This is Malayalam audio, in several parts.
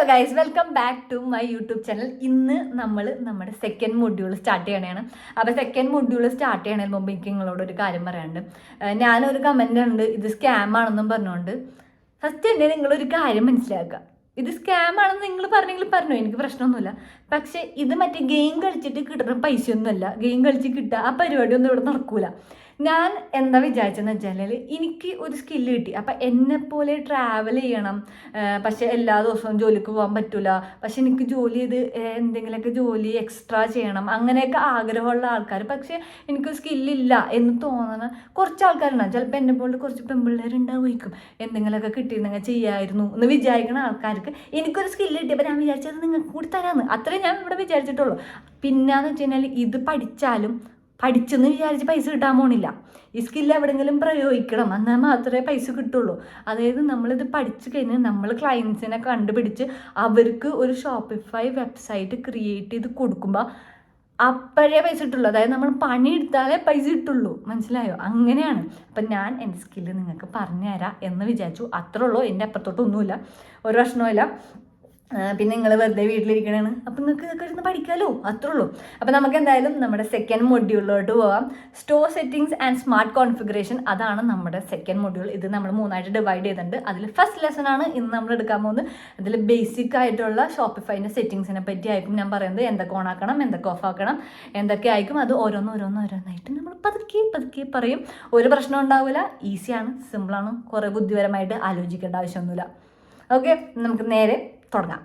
Guys, welcome back to my YouTube channel. ഇന്ന് നമ്മൾ നമ്മുടെ സെക്കൻഡ് മൊഡ്യൂൾ സ്റ്റാർട്ട് ചെയ്യണതാണ്. അപ്പോൾ സെക്കൻഡ് മൊഡ്യൂൾ സ്റ്റാർട്ട് ചെയ്യണതിന് മുമ്പ് എനിക്ക് നിങ്ങളോട് ഒരു കാര്യം പറയാനുണ്ട്. ഞാനൊരു കമൻ്റ് ഉണ്ട്, ഇത് സ്കാം ആണെന്നും പറഞ്ഞുകൊണ്ട്. ഫസ്റ്റ് തന്നെ നിങ്ങളൊരു കാര്യം മനസ്സിലാക്കുക, ഇത് സ്കാം ആണെന്ന് നിങ്ങൾ പറഞ്ഞെങ്കിൽ പറഞ്ഞു, എനിക്ക് പ്രശ്നമൊന്നുമില്ല. പക്ഷേ ഇത് മറ്റേ ഗെയിം കളിച്ചിട്ട് കിട്ടുന്ന പൈസയൊന്നുമല്ല. ഗെയിം കളിച്ച് കിട്ടുക ആ പരിപാടിയൊന്നും ഇവിടെ നടക്കൂല. ഞാൻ എന്താ വിചാരിച്ചെന്ന് വെച്ചാൽ, എനിക്ക് ഒരു സ്കില്ല് കിട്ടി. അപ്പം എന്നെപ്പോലെ ട്രാവൽ ചെയ്യണം, പക്ഷെ എല്ലാ ദിവസവും ജോലിക്ക് പോകാൻ പറ്റില്ല. പക്ഷെ എനിക്ക് ജോലി ചെയ്ത് എന്തെങ്കിലുമൊക്കെ ജോലി എക്സ്ട്രാ ചെയ്യണം, അങ്ങനെയൊക്കെ ആഗ്രഹമുള്ള ആൾക്കാർ, പക്ഷെ എനിക്ക് സ്കില്ലില്ല എന്ന് തോന്നുന്ന കുറച്ച് ആൾക്കാരുണ്ടാകും. ചിലപ്പോൾ എന്നെപ്പോലെ കുറച്ച് പെൺപിള്ളേരുണ്ടാവുമായിരിക്കും, എന്തെങ്കിലുമൊക്കെ കിട്ടിയിരുന്നെങ്കിൽ ചെയ്യായിരുന്നു എന്ന് വിചാരിക്കുന്ന ആൾക്കാർക്ക് എനിക്കൊരു സ്കില്ല് കിട്ടിയപ്പോൾ ഞാൻ വിചാരിച്ചത് നിങ്ങൾക്ക് കൂടി തരാമെന്ന്. അത്രയും ഞാൻ ഇവിടെ വിചാരിച്ചിട്ടുള്ളൂ. പിന്നെയെന്ന് വെച്ച് കഴിഞ്ഞാൽ ഇത് പഠിച്ചെന്ന് വിചാരിച്ച് പൈസ കിട്ടാൻ പോണില്ല. ഈ സ്കില്ല് എവിടെയെങ്കിലും പ്രയോഗിക്കണം, എന്നാൽ മാത്രമേ പൈസ കിട്ടുള്ളൂ. അതായത് നമ്മളിത് പഠിച്ചു കഴിഞ്ഞാൽ നമ്മൾ ക്ലയൻസിനെ കണ്ടുപിടിച്ച് അവർക്ക് ഒരു ഷോപ്പിഫൈ വെബ്സൈറ്റ് ക്രിയേറ്റ് ചെയ്ത് കൊടുക്കുമ്പോൾ അപ്പോഴേ പൈസ കിട്ടുള്ളൂ. അതായത് നമ്മൾ പണിയെടുത്താലേ പൈസ കിട്ടുള്ളൂ. മനസ്സിലായോ? അങ്ങനെയാണ്. അപ്പം ഞാൻ എൻ്റെ സ്കില്ല് നിങ്ങൾക്ക് പറഞ്ഞു തരാം എന്ന് വിചാരിച്ചു. അത്രേ ഉള്ളൂ, എൻ്റെ അപ്പുറത്തോട്ടൊന്നുമില്ല, ഒരു പ്രശ്നവുമില്ല. പിന്നെ നിങ്ങൾ വെറുതെ വീട്ടിലിരിക്കണേണ്, അപ്പം നിങ്ങൾക്ക് ഇതൊക്കെ ഇരുന്ന് പഠിക്കാമല്ലോ, അത്രേ ഉള്ളൂ. അപ്പം നമുക്ക് എന്തായാലും നമ്മുടെ സെക്കൻഡ് മൊഡ്യൂളിലോട്ട് പോകാം. Store settings and smart configuration, അതാണ് നമ്മുടെ സെക്കൻഡ് മൊഡ്യൂൾ. ഇത് നമ്മൾ 3 ഡിവൈഡ് ചെയ്തിട്ടുണ്ട്. അതിൽ ഫസ്റ്റ് ലെസൺ ആണ് ഇന്ന് നമ്മൾ എടുക്കാൻ പോകുന്നത്. അതിൽ ബേസിക് ആയിട്ടുള്ള ഷോപ്പിഫൈൻ്റെ സെറ്റിങ്സിനെ പറ്റി ആയിരിക്കും ഞാൻ പറയുന്നത്. എന്തൊക്കെ ഓൺ ആക്കണം, എന്തൊക്കെ ഓഫ് ആക്കണം, എന്തൊക്കെ ആയിരിക്കും, അത് ഓരോന്നായിട്ട് നമ്മൾ പതുക്കെ പറയും. ഒരു പ്രശ്നം ഉണ്ടാവില്ല, ഈസിയാണ്, സിമ്പിളാണ്, കുറേ ബുദ്ധിപരമായിട്ട് ആലോചിക്കേണ്ട ആവശ്യമൊന്നുമില്ല. ഓക്കെ, നമുക്ക് നേരെ തുടങ്ങാം.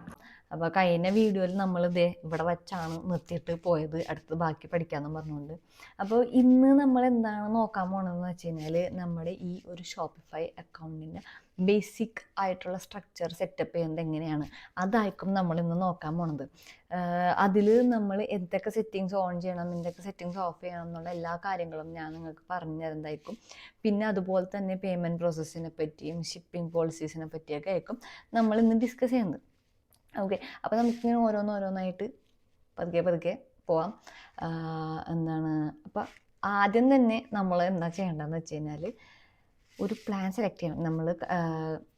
അപ്പോൾ കഴിഞ്ഞ വീഡിയോയിൽ നമ്മൾ ഇവിടെ വച്ചാണ് നിർത്തിയിട്ട് പോയത്, അടുത്ത് ബാക്കി പഠിക്കാമെന്ന് പറഞ്ഞുകൊണ്ട്. അപ്പോൾ ഇന്ന് നമ്മൾ എന്താണ് നോക്കാൻ പോകണമെന്ന് വെച്ച് കഴിഞ്ഞാൽ, നമ്മുടെ ഈ ഒരു ഷോപ്പിഫൈ അക്കൗണ്ടിൻ്റെ ബേസിക് ആയിട്ടുള്ള സ്ട്രക്ചർ സെറ്റപ്പ് ചെയ്യുന്നത് എങ്ങനെയാണ്, അതായിരിക്കും നമ്മൾ ഇന്ന് നോക്കാൻ പോണത്. അതിൽ നമ്മൾ എന്തൊക്കെ സെറ്റിങ്സ് ഓൺ ചെയ്യണം, എന്തൊക്കെ സെറ്റിങ്സ് ഓഫ് ചെയ്യണം എന്നുള്ള എല്ലാ കാര്യങ്ങളും ഞാൻ നിങ്ങൾക്ക് പറഞ്ഞു തരുന്നതായിരിക്കും. പിന്നെ അതുപോലെ തന്നെ പേയ്മെൻറ്റ് പ്രോസസ്സിനെ പറ്റിയും ഷിപ്പിംഗ് പോളിസീസിനെ പറ്റിയൊക്കെ ആയിരിക്കും നമ്മൾ ഇന്ന് ഡിസ്കസ് ചെയ്യുന്നത്. ഓക്കെ, അപ്പോൾ നമുക്കിങ്ങനെ ഓരോന്നായിട്ട് പതുക്കെ പോവാം. അപ്പോൾ ആദ്യം തന്നെ നമ്മൾ എന്താ ചെയ്യേണ്ടതെന്ന് വെച്ച് കഴിഞ്ഞാൽ, ഒരു പ്ലാൻ സെലക്ട് ചെയ്യണം. നമ്മൾ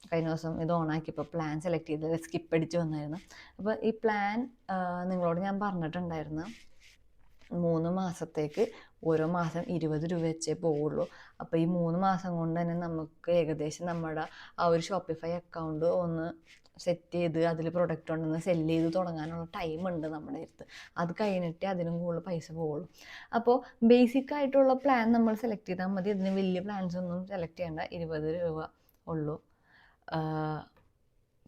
കഴിഞ്ഞ ദിവസം ഇത് ഓണാക്കിയപ്പോൾ പ്ലാൻ സെലക്ട് ചെയ്ത് സ്കിപ്പ് അടിച്ച് വന്നായിരുന്നു. അപ്പോൾ ഈ പ്ലാൻ നിങ്ങളോട് ഞാൻ പറഞ്ഞിട്ടുണ്ടായിരുന്നു, 3 മാസത്തേക്ക് ഓരോ മാസം 20 രൂപ വെച്ചേ പോവുള്ളൂ. അപ്പോൾ ഈ 3 മാസം കൊണ്ട് തന്നെ നമുക്ക് ഏകദേശം നമ്മുടെ ആ ഒരു ഷോപ്പിഫൈ അക്കൗണ്ട് ഒന്ന് സെറ്റ് ചെയ്ത് അതിൽ പ്രൊഡക്റ്റ് ഉണ്ടെന്ന് സെല്ല് ചെയ്ത് തുടങ്ങാനുള്ള ടൈമുണ്ട് നമ്മുടെ അടുത്ത്. അത് കഴിഞ്ഞിട്ട് അതിനും കൂടുതൽ പൈസ പോവുള്ളൂ. അപ്പോൾ ബേസിക് ആയിട്ടുള്ള പ്ലാൻ നമ്മൾ സെലക്ട് ചെയ്താൽ മതി. അതിന് വലിയ പ്ലാൻസ് ഒന്നും സെലക്ട് ചെയ്യേണ്ട, 20 രൂപ ഉള്ളൂ.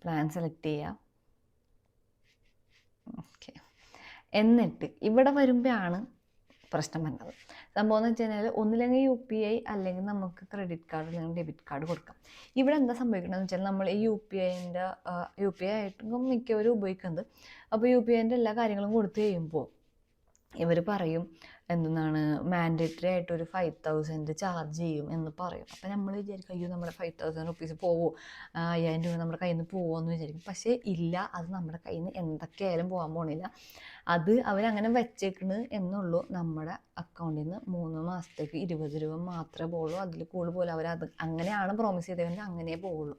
പ്ലാൻ സെലക്ട് ചെയ്യാം. ഓക്കെ, എന്നിട്ട് ഇവിടെ വരുമ്പോഴാണ് പ്രശ്നം വരുന്നത്. സംഭവം എന്ന് വെച്ച് കഴിഞ്ഞാൽ, ഒന്നില്ലെങ്കിൽ UPI അല്ലെങ്കിൽ നമുക്ക് ക്രെഡിറ്റ് കാർഡ് അല്ലെങ്കിൽ ഡെബിറ്റ് കാർഡ് കൊടുക്കാം. ഇവിടെ എന്താ സംഭവിക്കണമെന്ന് വെച്ചാൽ, നമ്മൾ ഈ UPI ആയിട്ടും മിക്കവരും ഉപയോഗിക്കുന്നത്. അപ്പോൾ UPIൻ്റെ എല്ലാ കാര്യങ്ങളും കൊടുത്തു കഴിയുമ്പോൾ ഇവർ പറയും എന്താണ്, മാൻഡേറ്ററി ആയിട്ട് ഒരു 5,000 ചാർജ് ചെയ്യും എന്ന് പറയും. അപ്പോൾ നമ്മൾ വിചാരിക്കും, അയ്യോ നമ്മുടെ 5,000 റുപ്പീസ് പോവോ, 5,000 രൂപ നമ്മുടെ കയ്യിൽ നിന്ന് പോവോ എന്ന് വിചാരിക്കും. പക്ഷേ ഇല്ല, അത് നമ്മുടെ കയ്യിൽ നിന്ന് എന്തൊക്കെയായാലും പോകാൻ പോണില്ല. അത് അവരങ്ങനെ വെച്ചേക്കണ് എന്നുള്ളൂ. നമ്മുടെ അക്കൗണ്ടിൽ നിന്ന് 3 മാസത്തേക്ക് 20 രൂപ മാത്രമേ പോവുള്ളൂ. അതിൽ കൂടുതൽ പോലെ അവരത് അങ്ങനെയാണ് പ്രോമിസ് ചെയ്തതെങ്കിൽ അങ്ങനെ പോവുള്ളൂ.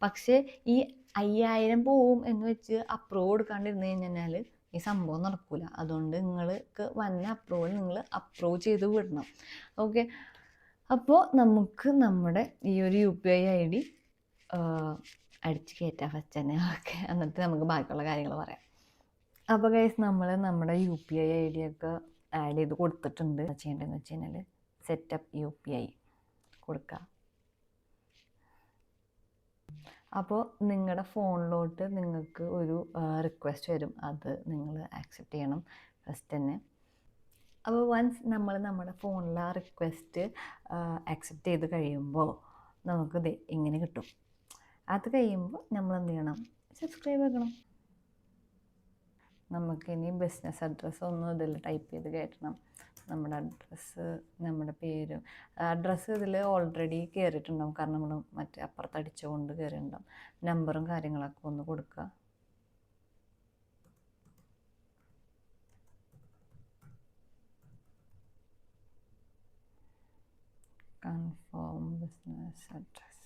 പക്ഷേ ഈ 5,000 പോവും എന്ന് വെച്ച് അപ്രൂവ് കൊടുക്കാണ്ടിരുന്ന് കഴിഞ്ഞാൽ ഈ സംഭവം നടക്കില്ല. അതുകൊണ്ട് നിങ്ങൾക്ക് വന്ന അപ്രൂവൽ നിങ്ങൾ അപ്രൂവ് ചെയ്ത് വിടണം. ഓക്കെ, അപ്പോൾ നമുക്ക് നമ്മുടെ ഈ ഒരു UPI ID അടിച്ച് കയറ്റാം ഫസ്റ്റ് തന്നെ. ഓക്കെ, എന്നിട്ട് നമുക്ക് ബാക്കിയുള്ള കാര്യങ്ങൾ പറയാം. അപ്പോൾ ഗൈസ്, നമ്മൾ നമ്മുടെ UPI ID ഒക്കെ ആഡ് ചെയ്ത് കൊടുത്തിട്ടുണ്ട്. ചെയ്യേണ്ടതെന്ന് വെച്ച് കഴിഞ്ഞാൽ, സെറ്റപ്പ് UPI കൊടുക്കുക. അപ്പോൾ നിങ്ങളുടെ ഫോണിലോട്ട് നിങ്ങൾക്ക് ഒരു റിക്വസ്റ്റ് വരും, അത് നിങ്ങൾ ആക്സെപ്റ്റ് ചെയ്യണം ഫസ്റ്റ് തന്നെ. അപ്പോൾ വൺസ് നമ്മൾ നമ്മുടെ ഫോണിൽ ആ റിക്വസ്റ്റ് ആക്സെപ്റ്റ് ചെയ്ത് കഴിയുമ്പോൾ നമുക്കിത് ഇങ്ങനെ കിട്ടും. അത് കഴിയുമ്പോൾ നമ്മൾ എന്ത് ചെയ്യണം, സബ്സ്ക്രൈബ് ആക്കണം. നമുക്കിനി ബിസിനസ് അഡ്രസ്സ് ഒന്നും ഇതിൽ ടൈപ്പ് ചെയ്ത് കയറ്റണം. നമ്മുടെ അഡ്രസ്സ്, നമ്മുടെ പേര്, അഡ്രസ്സ് ഇതിൽ ഓൾറെഡി കയറിയിട്ടുണ്ടാവും, കാരണം നമ്മൾ മറ്റേ അപ്പുറത്ത് അടിച്ചുകൊണ്ട് കയറിയിട്ടുണ്ടാവും. നമ്പറും കാര്യങ്ങളൊക്കെ ഒന്ന് കൊടുക്കുക. Confirm business address.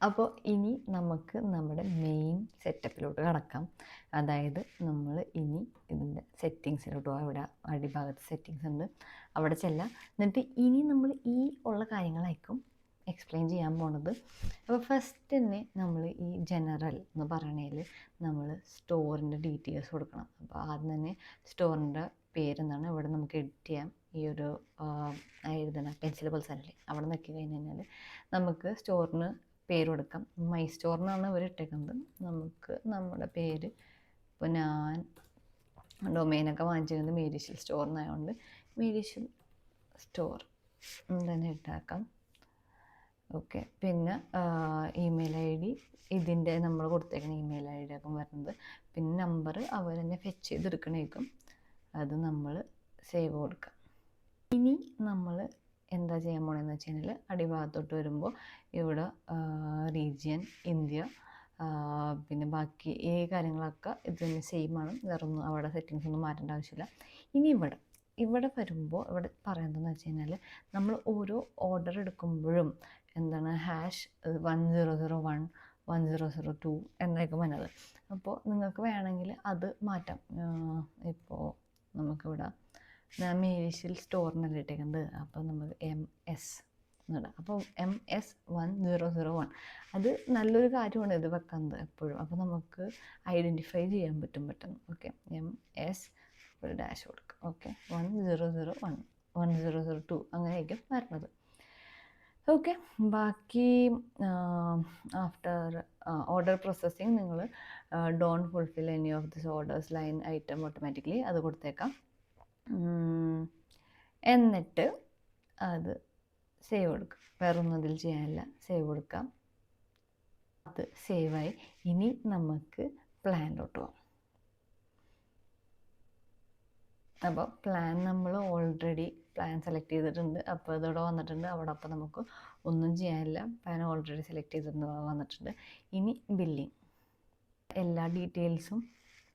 അപ്പോൾ ഇനി നമുക്ക് നമ്മുടെ മെയിൻ സെറ്റപ്പിലോട്ട് കടക്കാം. അതായത് നമ്മൾ ഇനി ഇതിൻ്റെ സെറ്റിങ്സിലോട്ട് പോകാം. ഇവിടെ അടിഭാഗത്ത് സെറ്റിങ്സ് ഉണ്ട്, അവിടെ ചെല്ലാം. എന്നിട്ട് ഇനി നമ്മൾ ഈ ഉള്ള കാര്യങ്ങളായിരിക്കും എക്സ്പ്ലെയിൻ ചെയ്യാൻ പോണത്. അപ്പോൾ ഫസ്റ്റ് തന്നെ നമ്മൾ ഈ ജനറൽ എന്ന് പറയണതിൽ നമ്മൾ സ്റ്റോറിൻ്റെ ഡീറ്റെയിൽസ് കൊടുക്കണം. അപ്പോൾ ആദ്യം തന്നെ സ്റ്റോറിൻ്റെ പേരെന്താണ് ഇവിടെ നമുക്ക് എഡിറ്റ് ചെയ്യാം. ഈ ഒരു എഴുതണ പെൻസിൽ പോലല്ലേ അവിടെ നോക്കി കഴിഞ്ഞ് കഴിഞ്ഞാൽ നമുക്ക് സ്റ്റോറിന് പേര് കൊടുക്കാം. മൈ സ്റ്റോറിനാണ് ഇവർ ഇട്ടേക്കുന്നത്. നമുക്ക് നമ്മുടെ പേര് ഇപ്പോൾ ഞാൻ ഡൊമെയിനൊക്കെ വാങ്ങിച്ചിരുന്നത് മേരീഷ്യൽ സ്റ്റോറിനായതുകൊണ്ട് മേരീഷ്യൽ സ്റ്റോർ തന്നെ ഇട്ടാക്കാം. ഓക്കെ. പിന്നെ ഇമെയിൽ ഐ ഡി ഇതിൻ്റെ നമ്മൾ കൊടുത്തേക്കുന്ന ഇമെയിൽ ഐ ഡി ഒക്കെ വരുന്നത്. പിന്നെ നമ്പർ അവർ തന്നെ ഫെച്ച് ചെയ്തെടുക്കണേക്കും, അത് നമ്മൾ സേവ് കൊടുക്കാം. ഇനി നമ്മൾ എന്താ ചെയ്യാൻ പോകണമെന്ന് വെച്ച് കഴിഞ്ഞാൽ അടിഭാഗത്തോട്ട് വരുമ്പോൾ ഇവിടെ റീജിയൻ ഇന്ത്യ, പിന്നെ ബാക്കി ഈ കാര്യങ്ങളൊക്കെ ഇത് തന്നെ സെയിമാണ്, വേറൊന്നും അവിടെ സെറ്റിങ്സ് ഒന്നും മാറ്റേണ്ട ആവശ്യമില്ല. ഇനി ഇവിടെ വരുമ്പോൾ ഇവിടെ പറയുന്നതെന്ന് വെച്ച് കഴിഞ്ഞാൽ നമ്മൾ ഓരോ ഓർഡർ എടുക്കുമ്പോഴും എന്താണ് #1001 1002 എന്നൊക്കെ വന്നത്. അപ്പോൾ നിങ്ങൾക്ക് വേണമെങ്കിൽ അത് മാറ്റാം. ഇപ്പോൾ നമുക്കിവിടെ മേരീഷ്യൽ സ്റ്റോറിനല്ല ഇട്ടേക്കുന്നത്, അപ്പോൾ നമുക്ക് MS എന്നിടാം. അപ്പോൾ MS1001 അത് നല്ലൊരു കാര്യമാണ് ഇത് വെക്കുന്നത് എപ്പോഴും. അപ്പോൾ നമുക്ക് ഐഡൻറ്റിഫൈ ചെയ്യാൻ പറ്റും പെട്ടെന്ന്. ഓക്കെ, MS ഒരു ഡാഷ് കൊടുക്കുക. ഓക്കെ, 1001 1002 അങ്ങനെയായിരിക്കും വരുന്നത്. ഓക്കെ, ബാക്കി ആഫ്റ്റർ ഓർഡർ പ്രോസസ്സിങ് നിങ്ങൾ don't fulfil any of this orders line item automatically അത് കൊടുത്തേക്കാം. എന്നിട്ട് അത് സേവ് കൊടുക്കുക. വേറൊന്നും അതിൽ ചെയ്യാനില്ല, സേവ് കൊടുക്കാം. അത് സേവായി. ഇനി നമുക്ക് പ്ലാനിലോട്ട് പോകാം. അപ്പോൾ പ്ലാൻ നമ്മൾ ഓൾറെഡി പ്ലാൻ സെലക്ട് ചെയ്തിട്ടുണ്ട്. അപ്പോൾ അതോടെ വന്നിട്ടുണ്ട് അവിടെ. അപ്പോൾ നമുക്ക് ഒന്നും ചെയ്യാനില്ല, പ്ലാൻ ഓൾറെഡി സെലക്ട് ചെയ്തിട്ടുണ്ട്, വന്നിട്ടുണ്ട്. ഇനി ബില്ലിങ് എല്ലാ ഡീറ്റെയിൽസും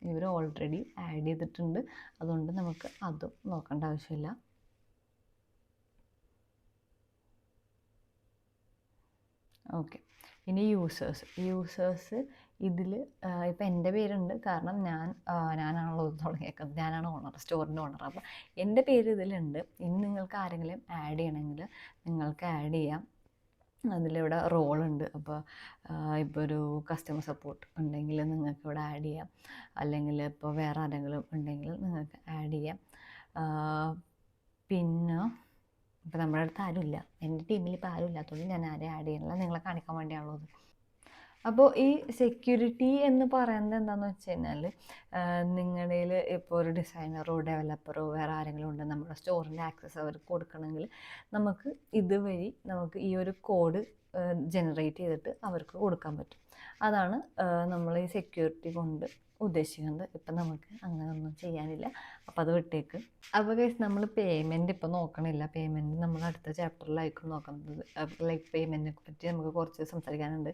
ഇവർ ഓൾറെഡി ആഡ് ചെയ്തിട്ടുണ്ട്, അതുകൊണ്ട് നമുക്ക് അതും നോക്കേണ്ട ആവശ്യമില്ല. ഓക്കെ, ഇനി യൂസേഴ്സ് ഇതിൽ ഇപ്പം എൻ്റെ പേരുണ്ട്, കാരണം ഞാനാണല്ലോ തുടങ്ങിയേക്കുന്നത്, ഞാനാണ് ഓണർ, സ്റ്റോറിൻ്റെ ഓണർ. അപ്പോൾ എൻ്റെ പേര് ഇതിലുണ്ട്. ഇനി നിങ്ങൾക്ക് ആരെങ്കിലും ആഡ് ചെയ്യണമെങ്കിൽ നിങ്ങൾക്ക് ആഡ് ചെയ്യാം. അതിലിവിടെ റോളുണ്ട്. അപ്പോൾ ഇപ്പോൾ ഒരു കസ്റ്റമർ സപ്പോർട്ട് ഉണ്ടെങ്കിൽ നിങ്ങൾക്ക് ഇവിടെ ആഡ് ചെയ്യാം, അല്ലെങ്കിൽ ഇപ്പോൾ വേറെ ആരെങ്കിലും ഉണ്ടെങ്കിൽ നിങ്ങൾക്ക് ആഡ് ചെയ്യാം. പിന്നെ ഇപ്പോൾ നമ്മുടെ അടുത്ത് ആരുമില്ല, എൻ്റെ ടീമിൽ ഇപ്പോൾ ആരും ഇല്ലാത്തതുകൊണ്ട് ഞാൻ ആരെയും ആഡ് ചെയ്യണില്ല, നിങ്ങളെ കാണിക്കാൻ വേണ്ടിയാണുള്ളത്. അപ്പോൾ ഈ സെക്യൂരിറ്റി എന്ന് പറയുന്നത് എന്താണെന്ന് വെച്ച് കഴിഞ്ഞാൽ നിങ്ങളിൽ ഇപ്പോൾ ഒരു ഡിസൈനറോ ഡെവലപ്പറോ വേറെ ആരെങ്കിലും ഉണ്ട് നമ്മുടെ സ്റ്റോറിൻ്റെ ആക്സസ് അവർക്ക് കൊടുക്കണമെങ്കിൽ നമുക്ക് ഇതുവഴി നമുക്ക് ഈ ഒരു കോഡ് ജനറേറ്റ് ചെയ്തിട്ട് അവർക്ക് കൊടുക്കാൻ പറ്റും. അതാണ് നമ്മൾ ഈ സെക്യൂരിറ്റി കൊണ്ട് ഉദ്ദേശിക്കുന്നത്. ഇപ്പം നമുക്ക് അങ്ങനെ ഒന്നും ചെയ്യാനില്ല, അപ്പോൾ അത് വിട്ടേക്ക്. അപ്പോൾ ഗൈസ് നമ്മൾ പേയ്മെൻറ്റ് ഇപ്പോൾ നോക്കണില്ല, പേയ്മെൻറ്റ് നമ്മൾ അടുത്ത ചാപ്റ്ററിലായിരിക്കും നോക്കുന്നത്. ലൈക്ക് പേയ്മെൻറ്റിനെ പറ്റി നമുക്ക് കുറച്ച് സംസാരിക്കാനുണ്ട്,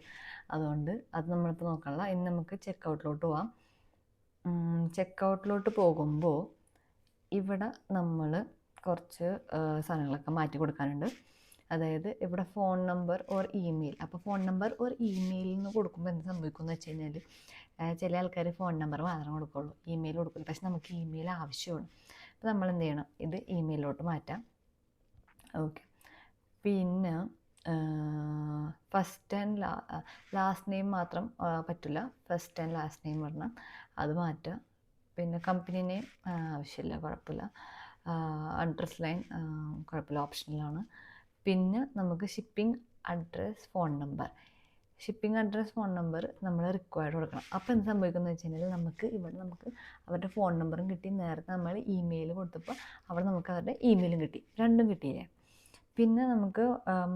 അതുകൊണ്ട് അത് നമ്മളിപ്പോൾ നോക്കണില്ല. ഇനി നമുക്ക് ചെക്കൗട്ടിലോട്ട് പോവാം. ചെക്കൗട്ടിലോട്ട് പോകുമ്പോൾ ഇവിടെ നമ്മൾ കുറച്ച് സാധനങ്ങളൊക്കെ മാറ്റി കൊടുക്കാനുണ്ട്. അതായത് ഇവിടെ ഫോൺ നമ്പർ ഓർ ഇമെയിൽ. അപ്പോൾ ഫോൺ നമ്പർ ഓർ ഇമെയിൽ എന്ന് കൊടുക്കുമ്പോൾ എന്ത് സംഭവിക്കുമെന്ന് വെച്ച് കഴിഞ്ഞാൽ ചില ആൾക്കാർ ഫോൺ നമ്പർ മാത്രം കൊടുക്കുള്ളൂ, ഇമെയിൽ കൊടുക്കില്ല. പക്ഷെ നമുക്ക് ഇമെയിൽ ആവശ്യമാണ്. അപ്പോൾ നമ്മൾ എന്ത് ചെയ്യണം, ഇത് ഇമെയിലോട്ട് മാറ്റാം. ഓക്കെ, പിന്നെ ഫസ്റ്റ് ആൻഡ് ലാസ്റ്റ് നെയിം മാത്രം പറ്റില്ല, ഫസ്റ്റ് ആൻഡ് ലാസ്റ്റ് നെയിം പറഞ്ഞാൽ അത് മാറ്റുക. പിന്നെ കമ്പനി നെയിം ആവശ്യമില്ല, കുഴപ്പമില്ല. അഡ്രസ് ലൈൻ കുഴപ്പമില്ല, ഓപ്ഷനിലാണ്. പിന്നെ നമുക്ക് ഷിപ്പിംഗ് അഡ്രസ് ഫോൺ നമ്പർ നമ്മൾ റിക്വയർഡ് കൊടുക്കണം. അപ്പോൾ എന്ത് സംഭവിക്കുന്നത് വെച്ച് കഴിഞ്ഞാൽ നമുക്ക് അവരുടെ ഫോൺ നമ്പറും കിട്ടി, നേരത്തെ നമ്മൾ ഇമെയിൽ കൊടുത്തപ്പോൾ അവിടെ നമുക്ക് അവരുടെ ഇമെയിലും കിട്ടി, രണ്ടും കിട്ടിയില്ലേ. പിന്നെ നമുക്ക്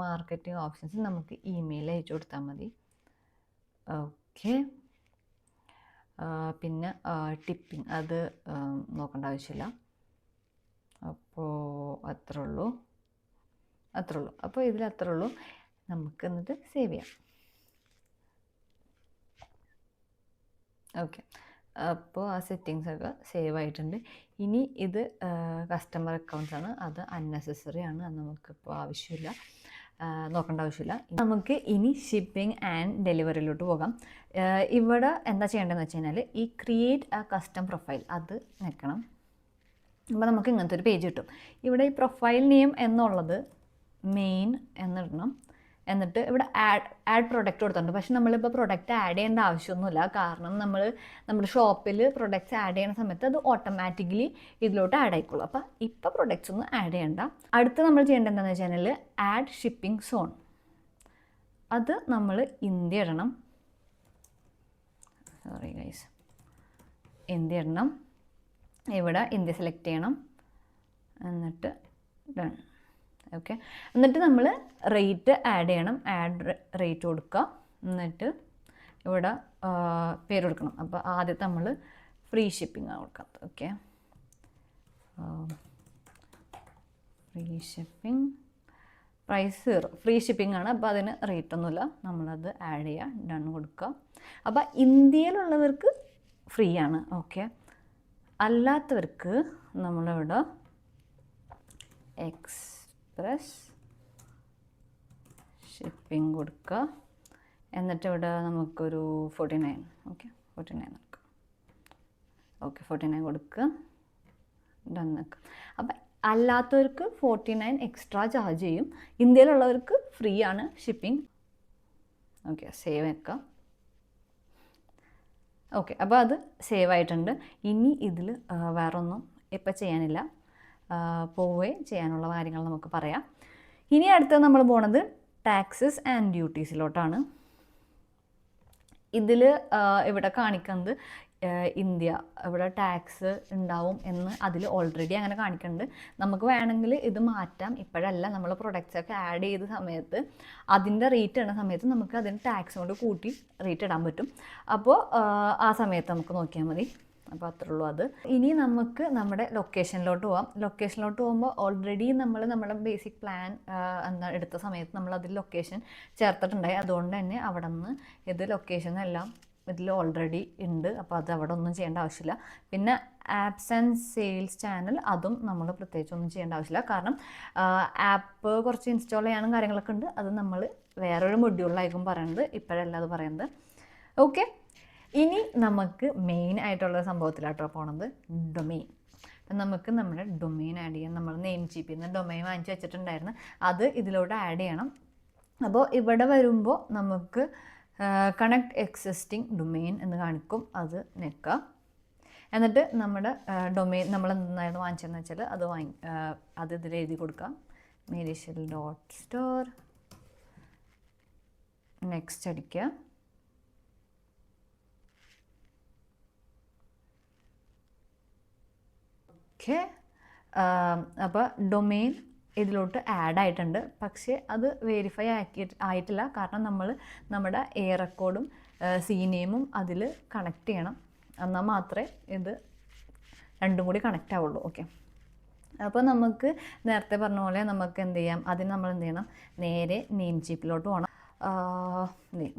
മാർക്കറ്റിംഗ് ഓപ്ഷൻസ് നമുക്ക് ഇമെയിൽ അയച്ചു കൊടുത്താൽ മതി. ഓക്കെ, പിന്നെ ടിപ്പിംഗ് അത് നോക്കേണ്ട ആവശ്യമില്ല. അപ്പോൾ അത്രേ ഉള്ളൂ. അപ്പോൾ ഇതിൽ അത്രേ ഉള്ളൂ. നമുക്ക് എന്നിട്ട് സേവ് ചെയ്യാം. ഓക്കെ, അപ്പോൾ ആ സെറ്റിങ്സൊക്കെ സേവ് ആയിട്ടുണ്ട്. ഇനി ഇത് കസ്റ്റമർ അക്കൗണ്ട്സ് ആണ്, അത് അൺനെസസറി ആണ്, അത് നമുക്കിപ്പോൾ ആവശ്യമില്ല. നോക്കേണ്ട ആവശ്യമില്ല. നമുക്ക് ഇനി ഷിപ്പിംഗ് ആൻഡ് ഡെലിവറിയിലോട്ട് പോകാം. ഇവിടെ എന്താ ചെയ്യേണ്ടതെന്ന് വെച്ച് കഴിഞ്ഞാൽ ഈ ക്രിയേറ്റ് എ കസ്റ്റം പ്രൊഫൈൽ അത് നിൽക്കണം. അപ്പോൾ നമുക്ക് ഇങ്ങനത്തെ ഒരു പേജ് കിട്ടും. ഇവിടെ ഈ പ്രൊഫൈൽ നെയിം എന്നുള്ളത് മെയിൻ എന്നിടണം. എന്നിട്ട് ഇവിടെ ആഡ് പ്രൊഡക്റ്റ് കൊടുത്തിട്ടുണ്ട്. പക്ഷെ നമ്മളിപ്പോൾ പ്രൊഡക്റ്റ് ആഡ് ചെയ്യേണ്ട ആവശ്യമൊന്നുമില്ല. കാരണം നമ്മുടെ ഷോപ്പിൽ പ്രൊഡക്റ്റ്സ് ആഡ് ചെയ്യുന്ന സമയത്ത് അത് ഓട്ടോമാറ്റിക്കലി ഇതിലോട്ട് ആഡ് ആയിക്കോളും. അപ്പോൾ ഇപ്പോൾ പ്രൊഡക്റ്റ്സ് ഒന്നും ആഡ് ചെയ്യണ്ട. അടുത്ത് നമ്മൾ ചെയ്യേണ്ടത് എന്താണെന്ന് വെച്ച് കഴിഞ്ഞാൽ ആഡ് ഷിപ്പിംഗ് സോൺ. അത് നമ്മൾ ഇന്ത്യ ഇടണം. സോറി ഗൈസ്, ഇന്ത്യ ഇടണം. ഇവിടെ ഇന്ത്യ സെലക്ട് ചെയ്യണം. എന്നിട്ട് ഡൺ. ഓക്കെ, എന്നിട്ട് നമ്മൾ റേറ്റ് ആഡ് ചെയ്യണം. ആഡ് റേറ്റ് കൊടുക്കുക. എന്നിട്ട് ഇവിടെ പേര് കൊടുക്കണം. അപ്പോൾ ആദ്യത്തെ നമ്മൾ ഫ്രീ ഷിപ്പിംഗ് ആണ് കൊടുക്കുന്നത്. Okay, free shipping price 0, free shipping ആണ്. അപ്പോൾ അതിന് റേറ്റ് ഒന്നുമില്ല. നമ്മളത് ആഡ് ചെയ്യുക, ഡൺ കൊടുക്കുക. അപ്പോൾ ഇന്ത്യയിലുള്ളവർക്ക് ഫ്രീ ആണ്. ഓക്കെ, അല്ലാത്തവർക്ക് നമ്മളിവിടെ എക്സ്പ്രസ് ഷിപ്പിംഗ് കൊടുക്കുക. എന്നിട്ട് ഇവിടെ നമുക്കൊരു 49. ഓക്കെ, 49 കൊടുക്കുക. ഓക്കെ, 49 കൊടുക്കുക, ഡൺ വെക്കുക. അപ്പം അല്ലാത്തവർക്ക് 49 എക്സ്ട്രാ ചാർജ് ചെയ്യും. ഇന്ത്യയിലുള്ളവർക്ക് ഫ്രീ ആണ് ഷിപ്പിംഗ്. ഓക്കെ, സേവ് വെക്കുക. ഓക്കെ, അപ്പോൾ അത് സേവ് ആയിട്ടുണ്ട്. ഇനി ഇതിൽ വേറൊന്നും ഇപ്പം ചെയ്യാനില്ല. പോവേ ചെയ്യാനുള്ള കാര്യങ്ങൾ നമുക്ക് പറയാം. ഇനി അടുത്തത് നമ്മൾ പോണത് ടാക്സസ് ആൻഡ് ഡ്യൂട്ടീസിലോട്ടാണ്. ഇതിൽ ഇവിടെ കാണിക്കുന്നത് ഇന്ത്യ, ഇവിടെ ടാക്സ് ഉണ്ടാവും എന്ന് അതിൽ ഓൾറെഡി അങ്ങനെ കാണിക്കുന്നുണ്ട്. നമുക്ക് വേണമെങ്കിൽ ഇത് മാറ്റാം. ഇപ്പോഴല്ല, നമ്മൾ പ്രൊഡക്ട്സൊക്കെ ആഡ് ചെയ്ത സമയത്ത് അതിൻ്റെ റേറ്റ് ഇടുന്ന സമയത്ത് നമുക്ക് അതിന് ടാക്സ് കൊണ്ട് കൂട്ടി റേറ്റ് ഇടാൻ പറ്റും. അപ്പോൾ ആ സമയത്ത് നമുക്ക് നോക്കിയാൽ മതി. അപ്പോൾ അത്രേ ഉള്ളൂ അത്. ഇനി നമുക്ക് നമ്മുടെ ലൊക്കേഷനിലോട്ട് പോകാം. ലൊക്കേഷനിലോട്ട് പോകുമ്പോൾ ഓൾറെഡി നമ്മുടെ ബേസിക് പ്ലാൻ എടുത്ത സമയത്ത് നമ്മൾ അതിൽ ലൊക്കേഷൻ ചേർത്തിട്ടുണ്ടായി. അതുകൊണ്ട് തന്നെ അവിടെ നിന്ന് ഇത് ലൊക്കേഷനെല്ലാം ഇതിൽ ഓൾറെഡി ഉണ്ട്. അപ്പോൾ അത് അവിടെ ഒന്നും ചെയ്യേണ്ട ആവശ്യമില്ല. പിന്നെ ആപ്സ് ആൻഡ് സെയിൽസ് ചാനൽ, അതും നമ്മൾ പ്രത്യേകിച്ച് ഒന്നും ചെയ്യേണ്ട ആവശ്യമില്ല. കാരണം ആപ്പ് കുറച്ച് ഇൻസ്റ്റാൾ ചെയ്യാനും കാര്യങ്ങളൊക്കെ ഉണ്ട്. അത് നമ്മൾ വേറൊരു മൊഡ്യൂളിലായിരിക്കും പറയുന്നത്, ഇപ്പോഴല്ല അത് പറയുന്നത്. ഓക്കെ, ഇനി നമുക്ക് മെയിൻ ആയിട്ടുള്ള സംഭവത്തിലാട്ടോ പോണത്, ഡൊമെയിൻ. അപ്പം നമുക്ക് നമ്മുടെ ഡൊമെയിൻ ആഡ് ചെയ്യാം. നമ്മൾ നെയിംചിപ്പിൽ നിന്ന് ഡൊമെയിൻ വാങ്ങിച്ച് വെച്ചിട്ടുണ്ടായിരുന്നു, അത് ഇതിലോട്ട് ആഡ് ചെയ്യണം. അപ്പോൾ ഇവിടെ വരുമ്പോൾ നമുക്ക് കണക്ട് എക്സിസ്റ്റിംഗ് ഡൊമെയിൻ എന്ന് കാണിക്കും. അത് ഞെക്കുക. എന്നിട്ട് നമ്മുടെ ഡൊമെയിൻ നമ്മൾ എന്തായിരുന്നു വാങ്ങിച്ചതെന്ന് വെച്ചാൽ അത് ഇതിൽ എഴുതി കൊടുക്കാം. merishal.store. നെക്സ്റ്റ് അടിക്കുക. ഓക്കെ, അപ്പോൾ ഡൊമെയിൻ ഇതിലോട്ട് ആഡ് ആയിട്ടുണ്ട്. പക്ഷേ അത് വെരിഫൈ ആയിട്ടില്ല. കാരണം നമ്മൾ നമ്മുടെ എ റെക്കോർഡും സി നെയിമും അതിൽ കണക്ട് ചെയ്യണം. എന്നാൽ മാത്രമേ ഇത് രണ്ടും കൂടി കണക്റ്റ് ആവുള്ളൂ. ഓക്കെ, അപ്പോൾ നമുക്ക് നേരത്തെ പറഞ്ഞ പോലെ നമുക്ക് എന്ത് ചെയ്യാം, അതിന് നമ്മൾ എന്ത് ചെയ്യണം, നേരെ നെയിംചിപ്പിലോട്ട് പോകണം.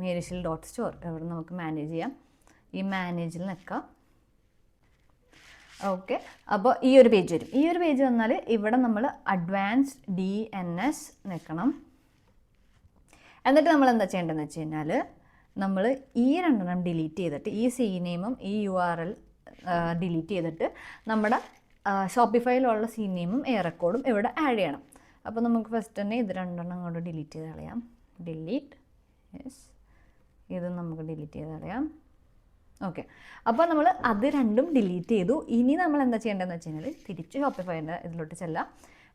merishal.store ഇവിടെ നമുക്ക് മാനേജ് ചെയ്യാം. ഈ മാനേജിൽ നിൽക്കാം. ഓക്കെ, അപ്പോൾ ഈ ഒരു പേജ് വരും. ഈ ഒരു പേജ് വന്നാൽ ഇവിടെ നമ്മൾ അഡ്വാൻസ്ഡ് DNS നിൽക്കണം. എന്നിട്ട് നമ്മൾ എന്താ ചെയ്യേണ്ടതെന്ന് വെച്ച് കഴിഞ്ഞാൽ നമ്മൾ ഈ രണ്ടെണ്ണം ഡിലീറ്റ് ചെയ്തിട്ട്, ഈ സി നെയിമും ഈ URL ഡിലീറ്റ് ചെയ്തിട്ട് നമ്മുടെ ഷോപ്പിഫൈയിലുള്ള സി നെയിമും എ റെക്കോർഡും ഇവിടെ ആഡ് ചെയ്യണം. അപ്പോൾ നമുക്ക് ഫസ്റ്റ് തന്നെ ഇത് രണ്ടെണ്ണം അങ്ങോട്ട് ഡിലീറ്റ് ചെയ്ത് കളയാം. ഡിലീറ്റ്, യെസ്, ഇത് നമുക്ക് ഡിലീറ്റ് ചെയ്ത് കളയാം. ഓക്കെ, അപ്പോൾ നമ്മൾ അത് രണ്ടും ഡിലീറ്റ് ചെയ്തു. ഇനി നമ്മൾ എന്താ ചെയ്യേണ്ടതെന്ന് വെച്ച് കഴിഞ്ഞാൽ തിരിച്ച് ഷോപ്പിഫൈൻ്റെ ഇതിലോട്ട് ചെല്ലാം.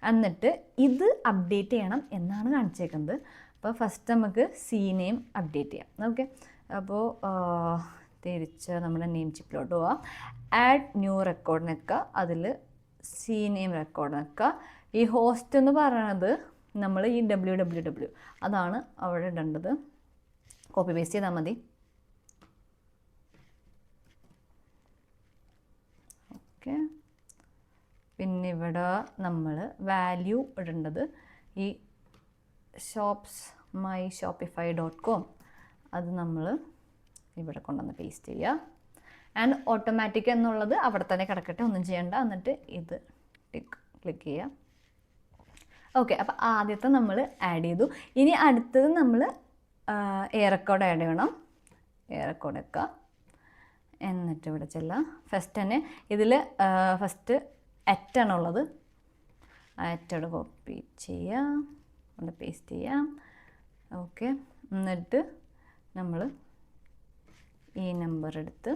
എന്നിട്ട് ഇത് അപ്ഡേറ്റ് ചെയ്യണം എന്നാണ് കാണിച്ചേക്കുന്നത്. അപ്പോൾ ഫസ്റ്റ് നമുക്ക് സി നെയിം അപ്ഡേറ്റ് ചെയ്യാം. ഓക്കെ, അപ്പോൾ തിരിച്ച് നമ്മുടെ നെയിം ചിപ്പിലോട്ട് പോവാം. ആഡ് ന്യൂ റെക്കോർഡ് നിൽക്കുക. അതിൽ സി നെയിം റെക്കോർഡ് നിൽക്കുക. ഈ ഹോസ്റ്റ് എന്ന് പറയുന്നത് നമ്മൾ ഈ www അതാണ് അവിടെ ഇടേണ്ടത്. കോപ്പി പേസ്റ്റ് ചെയ്താൽ മതി. ഓക്കെ, പിന്നെ ഇവിടെ നമ്മൾ വാല്യൂ ഇടേണ്ടത് ഈ shopsmyshopify.com അത് നമ്മൾ ഇവിടെ കൊണ്ടുവന്ന് പേസ്റ്റ് ചെയ്യുക. ആൻഡ് ഓട്ടോമാറ്റിക് എന്നുള്ളത് അവിടെ തന്നെ കിടക്കട്ടെ, ഒന്നും ചെയ്യേണ്ട. എന്നിട്ട് ഇത് ക്ലിക്ക് ചെയ്യുക. ഓക്കെ, അപ്പോൾ ആദ്യത്തെ നമ്മൾ ആഡ് ചെയ്തു. ഇനി അടുത്തത് നമ്മൾ എയർ റെക്കോർഡ് ആഡ് ചെയ്യണം. എയർ റെക്കോർഡ് വെക്കുക, എന്നിട്ട് ഇവിടെ ചെല്ലാം. ഫസ്റ്റ് തന്നെ ഇതിൽ ഫസ്റ്റ് അറ്റാണുള്ളത്. ആ അറ്റോടെ കോപ്പി ചെയ്യാം, അവിടെ പേസ്റ്റ് ചെയ്യാം. ഓക്കെ, എന്നിട്ട് നമ്മൾ ഈ നമ്പർ എടുത്ത്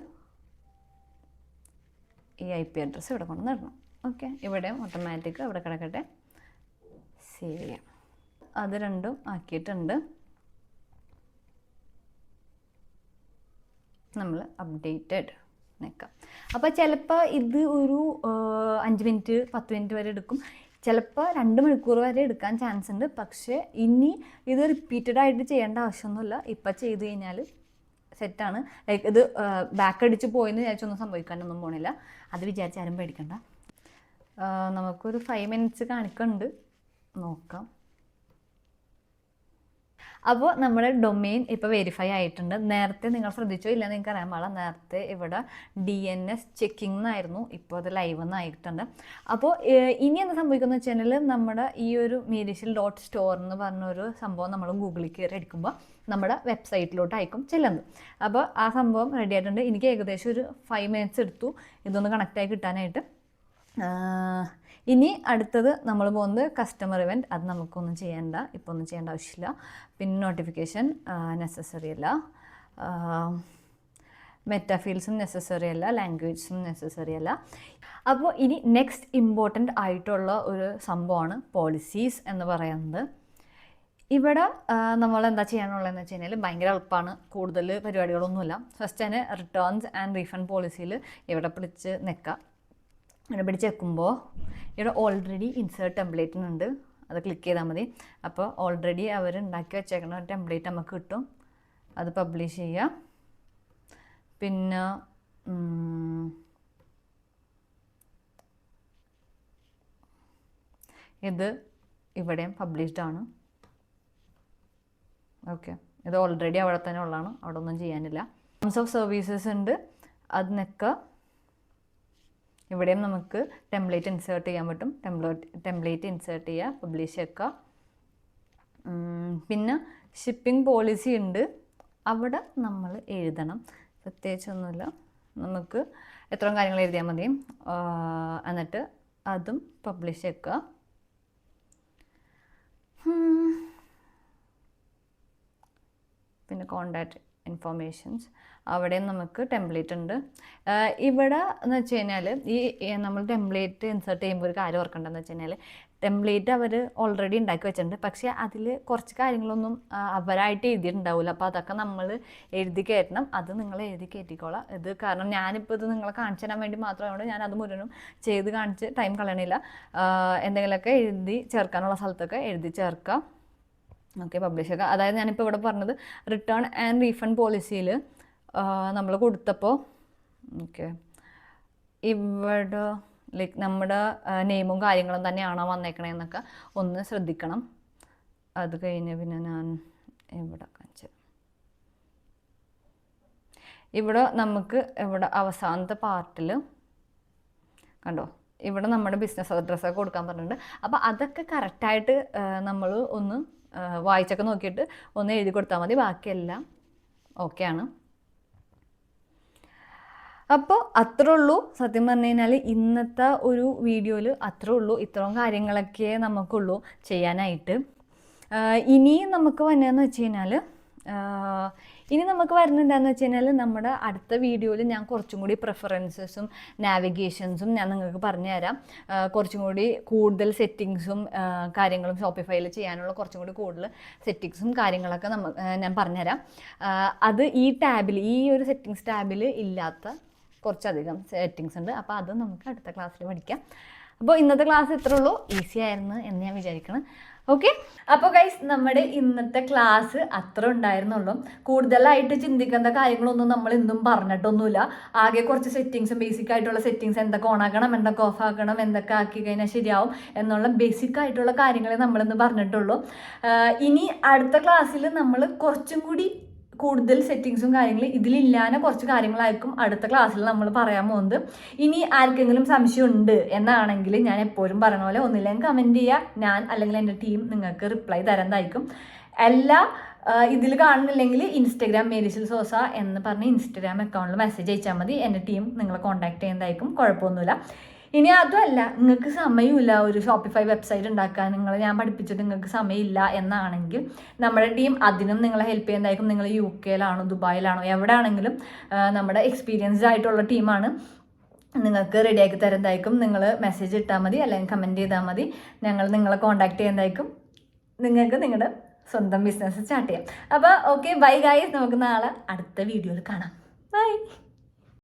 ഈ IP അഡ്രസ്സ് ഇവിടെ കൊണ്ട് നടണം. ഓക്കെ, ഇവിടെ ഓട്ടോമാറ്റിക് അവിടെ കിടക്കട്ടെ. സേവ് ചെയ്യാം. അത് രണ്ടും ആക്കിയിട്ടുണ്ട്. നമ്മൾ അപ്ഡേറ്റഡ് നിൽക്കാം. അപ്പോൾ ചിലപ്പോൾ ഇത് ഒരു 5 മിനിറ്റ് 10 മിനിറ്റ് വരെ എടുക്കും, ചിലപ്പോൾ 2 മണിക്കൂർ വരെ എടുക്കാൻ ചാൻസ് ഉണ്ട്. പക്ഷേ ഇനി ഇത് റിപ്പീറ്റഡ് ആയിട്ട് ചെയ്യേണ്ട ആവശ്യമൊന്നുമില്ല. ഇപ്പം ചെയ്ത് കഴിഞ്ഞാൽ സെറ്റാണ്. ലൈക്ക് ഇത് ബാക്ക് അടിച്ച് പോയെന്ന് വിചാരിച്ചൊന്നും സംഭവിക്കാനൊന്നും പോണില്ല. അത് വിചാരിച്ചാലും പേടിക്കണ്ട. നമുക്കൊരു 5 മിനിറ്റ്സ് കാണിക്കുന്നുണ്ട്, നോക്കാം. അപ്പോൾ നമ്മുടെ ഡൊമെയിൻ ഇപ്പോൾ വെരിഫൈ ആയിട്ടുണ്ട്. നേരത്തെ നിങ്ങൾ ശ്രദ്ധിച്ചോ ഇല്ല നിങ്ങൾക്ക് അറിയാൻ പാടില്ല, നേരത്തെ ഇവിടെ DNS ചെക്കിംഗ് എന്നായിരുന്നു, ഇപ്പോൾ അത് ലൈവ് എന്നായിട്ടുണ്ട്. അപ്പോൾ ഇനി എന്താ സംഭവിക്കുന്നത് വെച്ചാൽ നമ്മുടെ ഈ ഒരു meerishil.store എന്ന് പറഞ്ഞൊരു സംഭവം നമ്മൾ ഗൂഗിളിൽ കയറി അടിക്കുമ്പോൾ നമ്മുടെ വെബ്സൈറ്റിലോട്ട് അയക്കും ചെല്ലുന്നത്. അപ്പോൾ ആ സംഭവം റെഡി ആയിട്ടുണ്ട്. എനിക്ക് ഏകദേശം ഒരു 5 മിനിറ്റ്സ് എടുത്തു ഇതൊന്ന് കണക്റ്റായി കിട്ടാനായിട്ട്. ഇനി അടുത്തത് നമ്മൾ പോകുന്നത് കസ്റ്റമർ ഇവൻറ്റ്. അത് നമുക്കൊന്നും ചെയ്യേണ്ട, ഇപ്പോൾ ഒന്നും ചെയ്യേണ്ട ആവശ്യമില്ല. പിന്നെ നോട്ടിഫിക്കേഷൻ നെസസറി അല്ല, മെറ്റാഫീൽഡ്സും നെസസറി അല്ല, ലാംഗ്വേജസും നെസസറി അല്ല. അപ്പോൾ ഇനി നെക്സ്റ്റ് ഇമ്പോർട്ടൻ്റ് ആയിട്ടുള്ള ഒരു സംഭവമാണ് പോളിസീസ് എന്ന് പറയുന്നത്. ഇവിടെ നമ്മൾ എന്താ ചെയ്യാനുള്ളതെന്ന് വെച്ച് കഴിഞ്ഞാൽ ഭയങ്കര എളുപ്പമാണ്, കൂടുതൽ പരിപാടികളൊന്നുമില്ല. ഫസ്റ്റ് തന്നെ റിട്ടേൺസ് ആൻഡ് റീഫണ്ട് പോളിസിയിൽ ഇവിടെ പിടിച്ച് നിൽക്കാം. ഇവിടെ പിടിച്ച് വെക്കുമ്പോൾ ഇവിടെ ഓൾറെഡി ഇൻസേർട്ട് ടെംപ്ലേറ്റിനുണ്ട്, അത് ക്ലിക്ക് ചെയ്താൽ മതി. അപ്പോൾ ഓൾറെഡി അവർ ഉണ്ടാക്കി വെച്ചേക്കുന്ന ടെംപ്ലേറ്റ് നമുക്ക് കിട്ടും, അത് പബ്ലിഷ് ചെയ്യാം. പിന്നെ ഇത് ഇവിടെയും പബ്ലിഷ്ഡ് ആണ്. ഓക്കെ, ഇത് ഓൾറെഡി അവിടെ തന്നെ ഉള്ളതാണ്, അവിടെ ഒന്നും ചെയ്യാനില്ല. ടേംസ് ഓഫ് സർവീസസ് ഉണ്ട്, അത് നിൽക്കുക. ഇവിടെയും നമുക്ക് ടെംപ്ലേറ്റ് ഇൻസേർട്ട് ചെയ്യാൻ പറ്റും. ടെംപ്ലേറ്റ് ഇൻസേർട്ട് ചെയ്യുക, പബ്ലിഷ് ചെയ്യുക. പിന്നെ ഷിപ്പിംഗ് പോളിസി ഉണ്ട്, അവിടെ നമ്മൾ എഴുതണം, പ്രത്യേകിച്ചൊന്നുമില്ല. നമുക്ക് എത്രയും കാര്യങ്ങൾ എഴുതിയാൽ മതി. എന്നിട്ട് അതും പബ്ലിഷ് ചെയ്യുക. പിന്നെ കോണ്ടാക്ട് ഇൻഫോർമേഷൻസ്, അവിടെയും നമുക്ക് ടെംപ്ലേറ്റ് ഉണ്ട്. ഇവിടെ എന്ന് വെച്ച് കഴിഞ്ഞാൽ ഈ നമ്മൾ ടെംപ്ലേറ്റ് ഇൻസേർട്ട് ചെയ്യുമ്പോൾ ഒരു കാര്യം ഓർക്കേണ്ടതെന്ന് വെച്ച് കഴിഞ്ഞാൽ ടെംപ്ലേറ്റ് അവർ ഓൾറെഡി ഉണ്ടാക്കി വെച്ചിട്ടുണ്ട്, പക്ഷേ അതിൽ കുറച്ച് കാര്യങ്ങളൊന്നും അവരായിട്ട് എഴുതിയിട്ടുണ്ടാവില്ല. അപ്പോൾ അതൊക്കെ നമ്മൾ എഴുതി കയറ്റണം. അത് നിങ്ങൾ എഴുതി കയറ്റിക്കോളാം. ഇത് കാരണം ഞാനിപ്പോൾ ഇത് നിങ്ങളെ കാണിച്ചു തരാൻ വേണ്ടി മാത്രമായതുകൊണ്ട് ഞാൻ അത് മുഴുവനും ചെയ്ത് കാണിച്ച് ടൈം കളയണില്ല. എന്തെങ്കിലുമൊക്കെ എഴുതി ചേർക്കാനുള്ള സ്ഥലത്തൊക്കെ എഴുതി ചേർക്കാം. ഓക്കെ, പബ്ലിഷ് ചെയ്യുക. അതായത് ഞാനിപ്പോൾ ഇവിടെ പറഞ്ഞത് റിട്ടേൺ ആൻഡ് റീഫണ്ട് പോളിസിയിൽ നമ്മൾ കൊടുത്തപ്പോൾ ഓക്കെ ഇവിടെ ലൈക്ക് നമ്മുടെ നെയിമും കാര്യങ്ങളും തന്നെയാണോ വന്നേക്കണേന്നൊക്കെ ഒന്ന് ശ്രദ്ധിക്കണം. അത് കഴിഞ്ഞ് പിന്നെ ഞാൻ ഇവിടെ കാണിച്ചു, ഇവിടെ നമുക്ക് ഇവിടെ അവസാനത്തെ പാർട്ടിൽ കണ്ടോ, ഇവിടെ നമ്മുടെ ബിസിനസ് അഡ്രസ്സൊക്കെ കൊടുക്കാൻ പറഞ്ഞിട്ടുണ്ട്. അപ്പോൾ അതൊക്കെ കറക്റ്റായിട്ട് നമ്മൾ ഒന്ന് വായിച്ചൊക്കെ നോക്കിയിട്ട് ഒന്ന് എഴുതി കൊടുത്താൽ മതി, ബാക്കിയെല്ലാം ഓക്കെയാണ്. അപ്പോൾ അത്രേ ഉള്ളൂ. സത്യം പറഞ്ഞു കഴിഞ്ഞാൽ ഇന്നത്തെ ഒരു വീഡിയോയിൽ അത്രേ ഉള്ളൂ. ഇത്രയും കാര്യങ്ങളൊക്കെ നമുക്കുള്ളൂ ചെയ്യാനായിട്ട്. ഇനിയും നമുക്ക് വന്നതെന്ന് വെച്ച് കഴിഞ്ഞാൽ ഇനി നമുക്ക് വരുന്നുണ്ടെന്ന് വെച്ച് കഴിഞ്ഞാൽ നമ്മുടെ അടുത്ത വീഡിയോയിൽ ഞാൻ കുറച്ചും കൂടി പ്രിഫറൻസസും നാവിഗേഷൻസും ഞാൻ നിങ്ങൾക്ക് പറഞ്ഞു തരാം. കുറച്ചും കൂടി കൂടുതൽ സെറ്റിങ്സും കാര്യങ്ങളും ഷോപ്പിഫൈയിൽ ചെയ്യാനുള്ള കുറച്ചും കൂടി കൂടുതൽ സെറ്റിങ്സും കാര്യങ്ങളൊക്കെ ഞാൻ പറഞ്ഞുതരാം. അത് ഈ ടാബിൽ, ഈ ഒരു സെറ്റിങ്സ് ടാബിൽ ഇല്ലാത്ത കുറച്ചധികം സെറ്റിങ്സ് ഉണ്ട്. അപ്പോൾ അത് നമുക്ക് അടുത്ത ക്ലാസ്സിൽ പഠിക്കാം. അപ്പോൾ ഇന്നത്തെ ക്ലാസ് ഇത്രേ ഉള്ളൂ, ഈസി ആയിരുന്നു എന്ന് ഞാൻ വിചാരിക്കണം. ഓക്കെ, അപ്പോൾ ഗൈസ് നമ്മുടെ ഇന്നത്തെ ക്ലാസ് അത്ര ഉണ്ടായിരുന്നുള്ളൂ. കൂടുതലായിട്ട് ചിന്തിക്കേണ്ട കാര്യങ്ങളൊന്നും നമ്മൾ ഇന്നും പറഞ്ഞിട്ടൊന്നുമില്ല. ആകെ കുറച്ച് സെറ്റിങ്സും ബേസിക് ആയിട്ടുള്ള സെറ്റിങ്സ്, എന്തൊക്കെ ഓൺ ആക്കണം, എന്തൊക്കെ ഓഫ് ആക്കണം, എന്തൊക്കെ ആക്കി കഴിഞ്ഞാൽ ശരിയാവും എന്നുള്ള ബേസിക് ആയിട്ടുള്ള കാര്യങ്ങളെ നമ്മളിന്ന് പറഞ്ഞിട്ടുള്ളൂ. ഇനി അടുത്ത ക്ലാസ്സിൽ നമ്മൾ കുറച്ചും കൂടി കൂടുതൽ സെറ്റിങ്സും കാര്യങ്ങളും ഇതിലില്ലാതെ കുറച്ച് കാര്യങ്ങളായിരിക്കും അടുത്ത ക്ലാസ്സിൽ നമ്മൾ പറയാൻ പോകുന്നത്. ഇനി ആർക്കെങ്കിലും സംശയമുണ്ട് എന്നാണെങ്കിൽ ഞാൻ എപ്പോഴും പറയുന്ന പോലെ ഒന്നില്ലെങ്കിൽ കമൻറ്റ് ചെയ്യുക, ഞാൻ അല്ലെങ്കിൽ എൻ്റെ ടീം നിങ്ങൾക്ക് റിപ്ലൈ തരുന്നതായിരിക്കും. എല്ലാ ഇതിൽ കാണുന്നില്ലെങ്കിൽ ഇൻസ്റ്റഗ്രാം മേരിസിൽ സോസ എന്ന് പറഞ്ഞ് ഇൻസ്റ്റഗ്രാം അക്കൗണ്ടിൽ മെസ്സേജ് അയച്ചാൽ മതി. എൻ്റെ ടീം നിങ്ങളെ കോൺടാക്ട് ചെയ്യുന്നതായിരിക്കും, കുഴപ്പമൊന്നുമില്ല. ഇനി അതുമല്ല നിങ്ങൾക്ക് സമയമില്ല ഒരു ഷോപ്പിഫൈ വെബ്സൈറ്റ് ഉണ്ടാക്കാൻ, ഞാൻ പഠിപ്പിച്ചിട്ട് നിങ്ങൾക്ക് സമയമില്ല എന്നാണെങ്കിൽ നമ്മുടെ ടീം അതിനും നിങ്ങളെ ഹെൽപ്പ് ചെയ്യുന്നതായിരിക്കും. നിങ്ങൾ UK-ലാണോ ദുബായിലാണോ എവിടെ ആണെങ്കിലും നമ്മുടെ എക്സ്പീരിയൻസ്ഡ് ആയിട്ടുള്ള ടീമാണ്, നിങ്ങൾക്ക് റെഡിയാക്കി തരുന്നതായിരിക്കും. നിങ്ങൾ മെസ്സേജ് ഇട്ടാൽ മതി അല്ലെങ്കിൽ കമൻറ്റ് ചെയ്താൽ മതി, ഞങ്ങൾ നിങ്ങളെ കോൺടാക്ട് ചെയ്യുന്നതായിരിക്കും. നിങ്ങൾക്ക് നിങ്ങളുടെ സ്വന്തം ബിസിനസ് സ്റ്റാർട്ട് ചെയ്യാം. അപ്പോൾ ഓക്കെ, ബൈ ഗൈസ്, നമുക്ക് നാളെ അടുത്ത വീഡിയോയിൽ കാണാം. ബൈ.